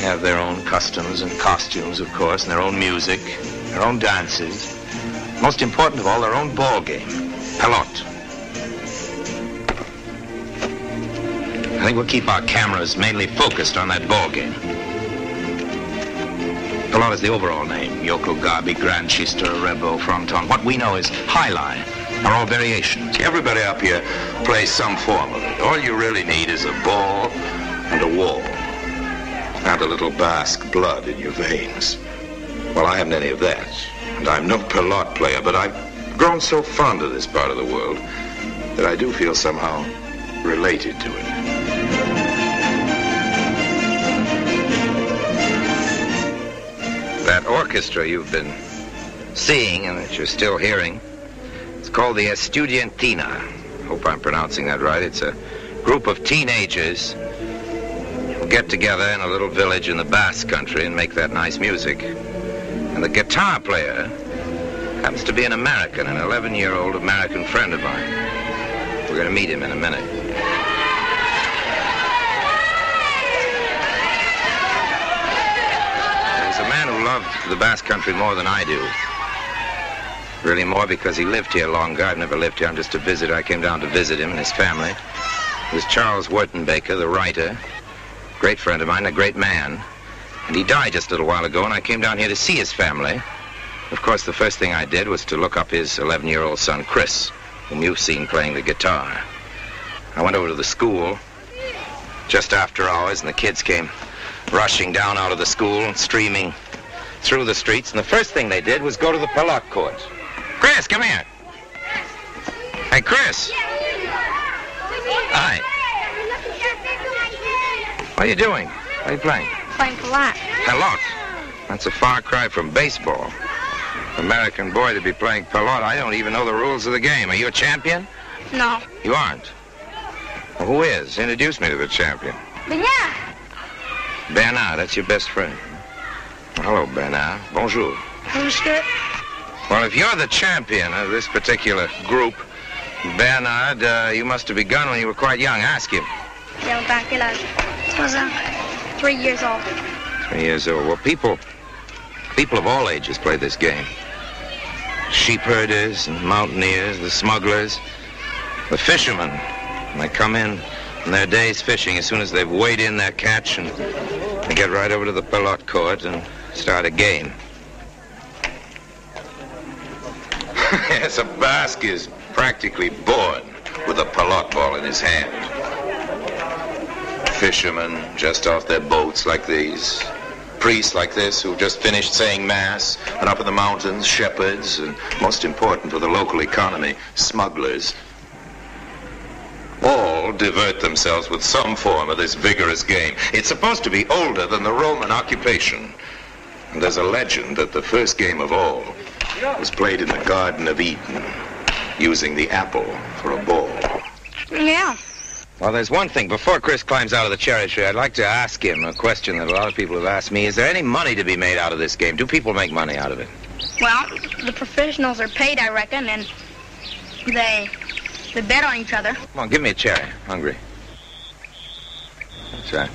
have their own customs and costumes, of course, and their own music, their own dances. Most important of all, their own ball game, pelot. I think we'll keep our cameras mainly focused on that ball game. Pelot is the overall name. Yoko, Gabi, Grand Chista, Rebo, Fronton. What we know is highline, are all variations. Everybody up here plays some form of it. All you really need is a ball and a wall. And a little Basque blood in your veins. Well, I haven't any of that. And I'm no pelot player, but I've grown so fond of this part of the world that I do feel somehow related to it. That orchestra you've been seeing and that you're still hearing, it's called the Estudiantina. Hope I'm pronouncing that right. It's a group of teenagers who get together in a little village in the Basque country and make that nice music. And the guitar player happens to be an American, an 11-year-old American friend of mine. We're going to meet him in a minute. There's a man who loved the Basque country more than I do. Really more because he lived here longer. I've never lived here. I'm just a visitor. I came down to visit him and his family. It was Charles Wertenbaker, the writer, great friend of mine, a great man. And he died just a little while ago, and I came down here to see his family. Of course, the first thing I did was to look up his 11-year-old son, Chris, whom you've seen playing the guitar. I went over to the school just after hours, and the kids came rushing down out of the school and streaming through the streets, and the first thing they did was go to the pelot court. Chris, come here. Hey, Chris. Hi. What are you doing? What are you playing? Playing pelot. Pelot? That's a far cry from baseball. American boy to be playing pelot. I don't even know the rules of the game. Are you a champion? No. You aren't? Well, who is? Introduce me to the champion. Bernard. Bernard, that's your best friend. Well, hello, Bernard. Bonjour. Bonjour. Well, if you're the champion of this particular group, Bernard, you must have begun when you were quite young. Ask him. I was 3 years old. 3 years old. Well, people of all ages play this game. Sheep herders and mountaineers, the smugglers, the fishermen. And they come in their day's fishing as soon as they've weighed in their catch, and they get right over to the pelot court and start a game. Yes, a Basque is practically born with a pelot ball in his hand. Fishermen just off their boats like these. Priests like this who've just finished saying Mass. And up in the mountains, shepherds. And most important for the local economy, smugglers. All divert themselves with some form of this vigorous game. It's supposed to be older than the Roman occupation. And there's a legend that the first game of all was played in the Garden of Eden, using the apple for a ball. Yeah. Well, there's one thing. Before Chris climbs out of the cherry tree, I'd like to ask him a question that a lot of people have asked me. Is there any money to be made out of this game? Do people make money out of it? Well, the professionals are paid, I reckon, and they bet on each other. Come on, give me a cherry. I'm hungry. That's right.